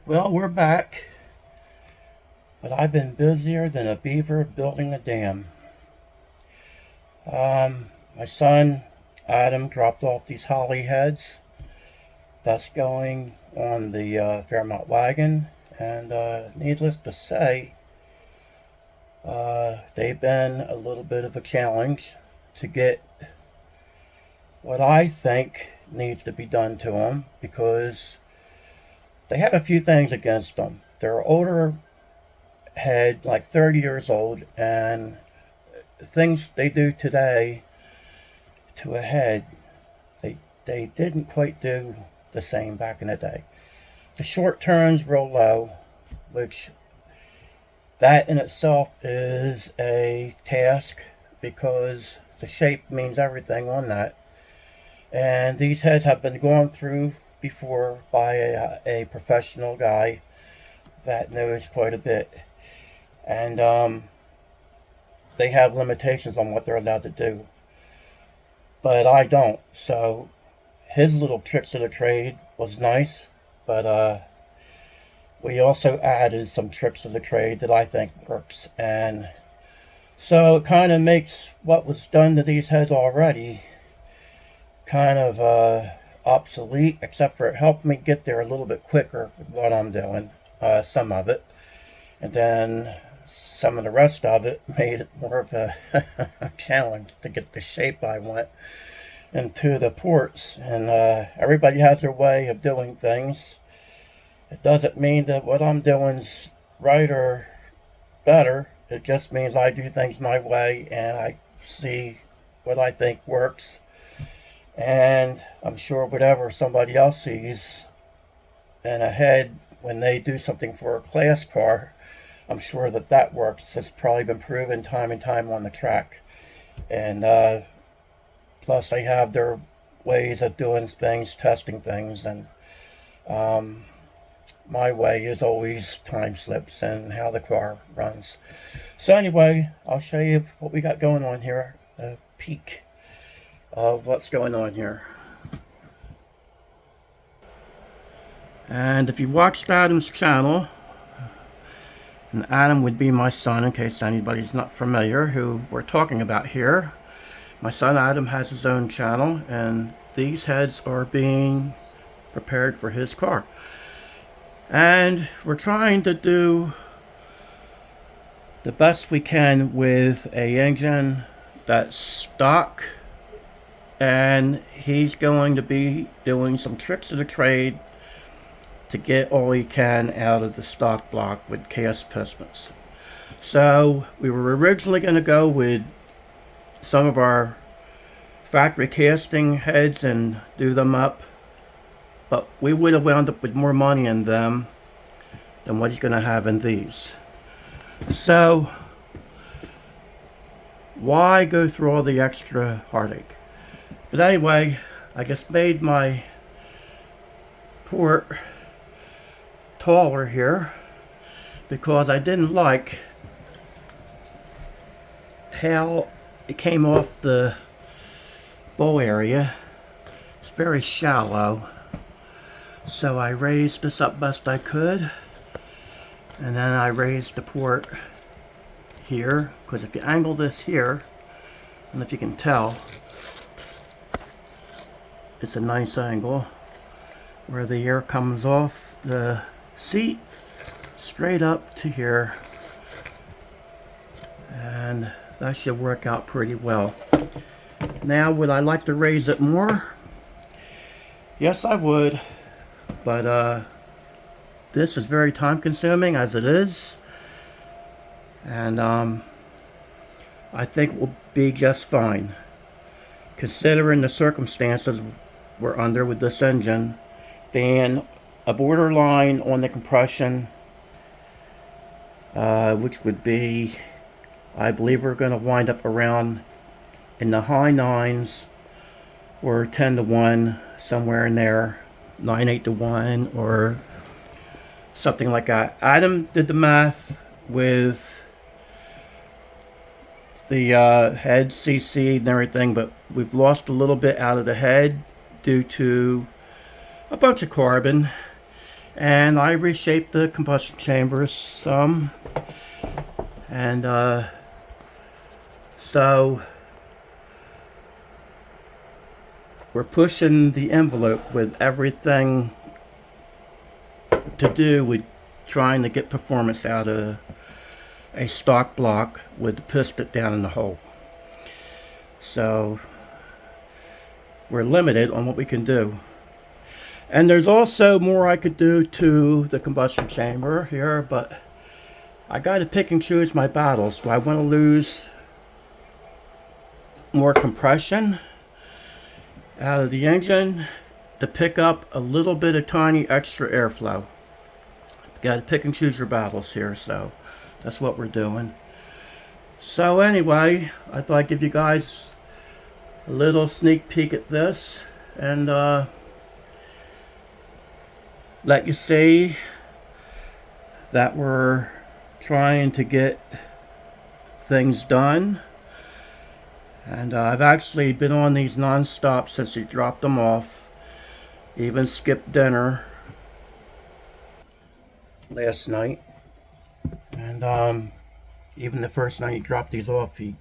Well, we're back, but I've been busier than a beaver building a dam. My son Adam dropped off these Holley heads. That's going on the Fairmont wagon, and needless to say, they've been a little bit of a challenge to get what I think needs to be done to them because they have a few things against them. They're older head, like 30 years old, and things they do today to a head, they didn't quite do the same back in the day. The short turns real low, which that in itself is a task because the shape means everything on that. And these heads have been gone through before by a professional guy that knows quite a bit. And they have limitations on what they're allowed to do. But I don't. So his little tricks of the trade was nice, but we also added some tricks of the trade that I think works. And so it kind of makes what was done to these heads already kind of obsolete, except for it helped me get there a little bit quicker with what I'm doing, some of it. And then some of the rest of it made it more of a challenge to get the shape I want into the ports. And everybody has their way of doing things. It doesn't mean that what I'm doing's right or better. It just means I do things my way and I see what I think works. And I'm sure whatever somebody else sees in a head when they do something for a class car, I'm sure that works. It's probably been proven time and time on the track. And plus they have their ways of doing things, testing things, and my way is always time slips and how the car runs. So anyway, I'll show you what we got going on here, a peek of what's going on here. And if you watched Adam's channel, and Adam would be my son in case anybody's not familiar who we're talking about here. My son Adam has his own channel, and these heads are being prepared for his car. And we're trying to do the best we can with a engine that's stock, and he's going to be doing some tricks of the trade to get all he can out of the stock block with cast pistons. So we were originally going to go with some of our factory casting heads and do them up, but we would have wound up with more money in them than what he's going to have in these. So why go through all the extra heartache? But anyway, I just made my port taller here because I didn't like how it came off the bowl area. It's very shallow, so I raised this up best I could, and then I raised the port here because if you angle this here, and if you can tell, it's a nice angle where the air comes off the seat straight up to here, and that should work out pretty well. Now, would I like to raise it more? Yes, I would, but this is very time consuming as it is, and I think it will be just fine considering the circumstances we're under with this engine being a borderline on the compression, which would be, I believe we're going to wind up around in the high 9s or 10 to 1, somewhere in there, 9-8 to 1 or something like that. Adam did the math with the head CC and everything, but we've lost a little bit out of the head due to a bunch of carbon, And I reshaped the combustion chambers some. And so we're pushing the envelope with everything to do with trying to get performance out of a stock block with the piston down in the hole. So we're limited on what we can do. And there's also more I could do to the combustion chamber here, but I got to pick and choose my battles. Do I want to lose more compression out of the engine to pick up a little bit of tiny extra airflow? You got to pick and choose your battles here, so that's what we're doing. So anyway, I thought I'd give you guys a little sneak peek at this and let you see that we're trying to get things done. And I've actually been on these non-stop since we dropped them off. Even skipped dinner last night. And even the first night he dropped these off, he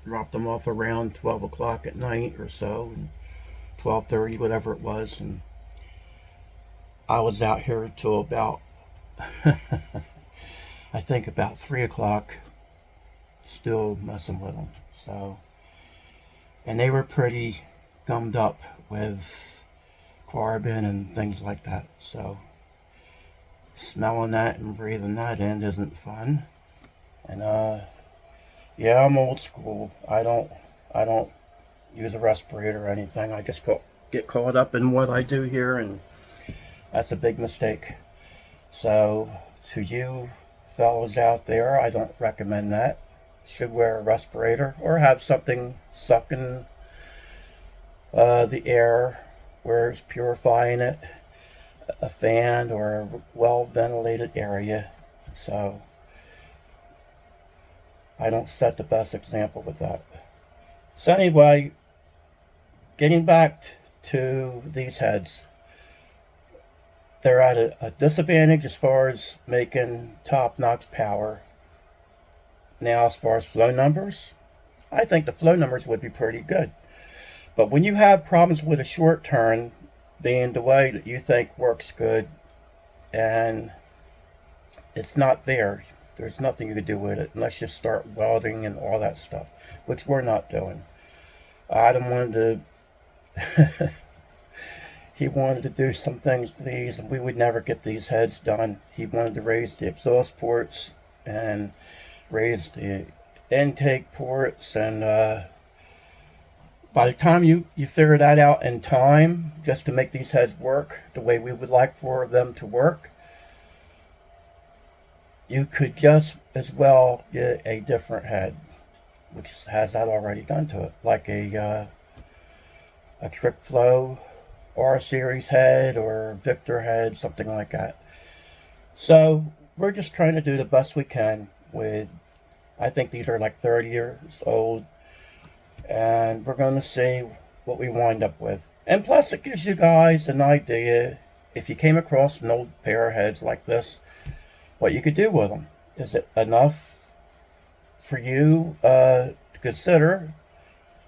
dropped them off around 12 o'clock at night or so, and 12:30, whatever it was. And I was out here till about, I think about 3 o'clock, still messing with them. So, and they were pretty gummed up with carbon and things like that. So, smelling that and breathing that in isn't fun. And yeah, I'm old school. I don't use a respirator or anything. I just get caught up in what I do here, and that's a big mistake. So to you fellows out there, I don't recommend that. Should wear a respirator or have something sucking the air where it's purifying it, a fan or a well ventilated area. So I don't set the best example with that. So anyway, getting back to these heads, they're at a disadvantage as far as making top-notch power. Now, as far as flow numbers, I think the flow numbers would be pretty good. But when you have problems with a short turn being the way that you think works good, and it's not there, there's nothing you can do with it unless you start welding and all that stuff, which we're not doing. Adam wanted to he wanted to do some things to these, and we would never get these heads done. He wanted to raise the exhaust ports and raise the intake ports, and by the time you figure that out in time, just to make these heads work the way we would like for them to work, you could just as well get a different head, which has that already done to it, like a Trick Flow R Series head or Victor head, something like that. So we're just trying to do the best we can with, I think these are like 30 years old, and we're going to see what we wind up with. And plus it gives you guys an idea, if you came across an old pair of heads like this, what you could do with them. Is it enough for you to consider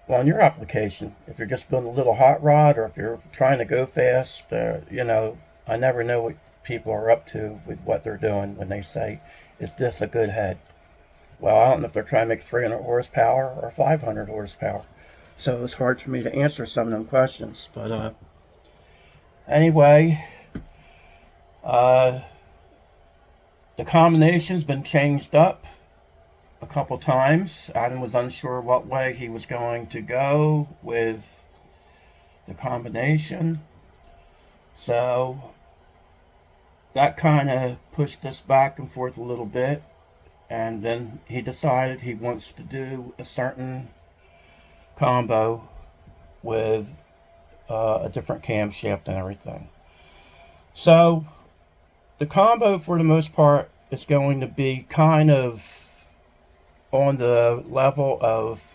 on your application? If you're just building a little hot rod, or if you're trying to go fast, you know, I never know what people are up to with what they're doing when they say, is this a good head? Well, I don't know if they're trying to make 300 horsepower or 500 horsepower. So it's hard for me to answer some of them questions. But anyway, the combination's been changed up a couple times. Adam was unsure what way he was going to go with the combination. So that kind of pushed us back and forth a little bit. And then he decided he wants to do a certain combo with a different camshaft and everything. So the combo, for the most part, is going to be kind of on the level of,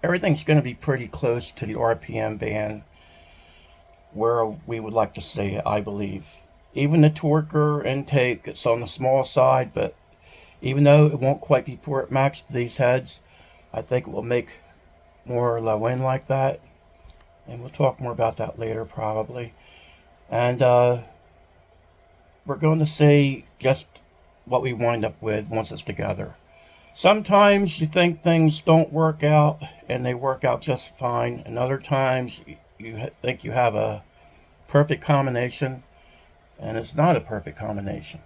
everything's going to be pretty close to the RPM band where we would like to see it, I believe. Even the torquer intake, it's on the small side, but even though it won't quite be port matched to these heads, I think it will make more low end like that. And we'll talk more about that later probably. And we're going to see just what we wind up with once it's together. Sometimes you think things don't work out and they work out just fine, and other times you think you have a perfect combination and it's not a perfect combination.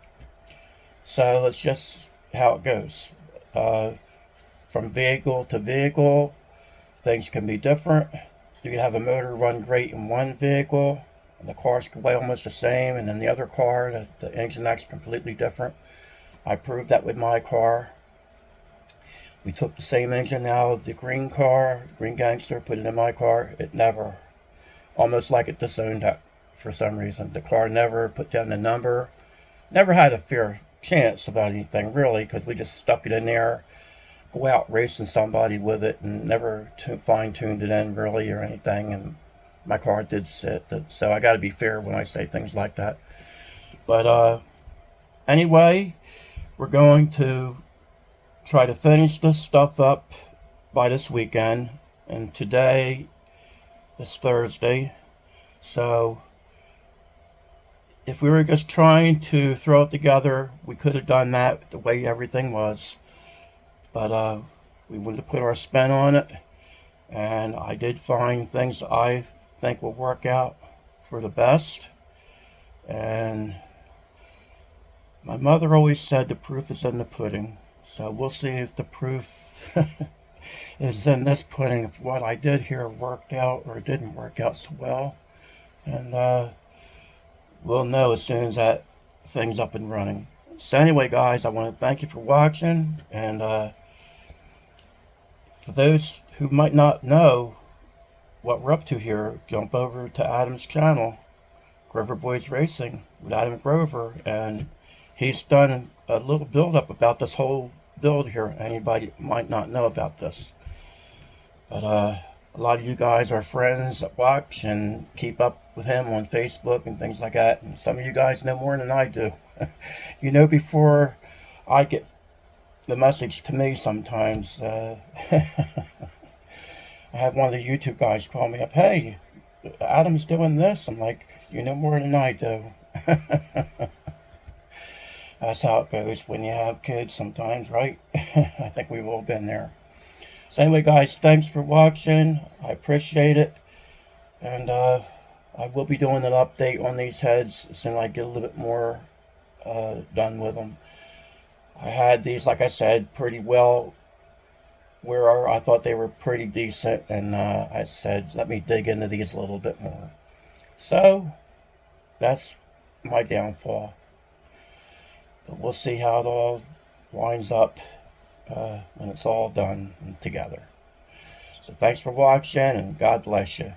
So it's just how it goes. From vehicle to vehicle, things can be different. You can have a motor run great in one vehicle, and the cars can weigh almost the same, and then the other car, the engine acts completely different. I proved that with my car. We took the same engine out of the green car, Green Gangster, put it in my car. It never, almost like it disowned that for some reason. The car never put down the number. Never had a fair chance about anything, really, because we just stuck it in there, go out racing somebody with it, and never fine-tuned it in, really, or anything. And my car did sit. So I got to be fair when I say things like that. But anyway, we're going to try to finish this stuff up by this weekend, and today is Thursday, so if we were just trying to throw it together, we could have done that the way everything was, but we wanted to put our spin on it, and I did find things that I think will work out for the best. And my mother always said the proof is in the pudding. So we'll see if the proof is in this pudding, if what I did here worked out or didn't work out so well. And we'll know as soon as that thing's up and running. So anyway, guys, I want to thank you for watching. And for those who might not know what we're up to here, jump over to Adam's channel, Grover Boys Racing with Adam Grover. And he's done a little build-up about this whole build here. Anybody might not know about this. But a lot of you guys are friends that watch and keep up with him on Facebook and things like that. And some of you guys know more than I do. You know, before I get the message to me sometimes, I have one of the YouTube guys call me up, "Hey, Adam's doing this." I'm like, "You know more than I do." That's how it goes when you have kids sometimes, right? I think we've all been there. So anyway, guys, thanks for watching. I appreciate it. And I will be doing an update on these heads as soon as I get a little bit more done with them. I had these, like I said, pretty well where I thought they were pretty decent. And I said, let me dig into these a little bit more. So that's my downfall. But we'll see how it all winds up when it's all done together. So thanks for watching, and God bless you.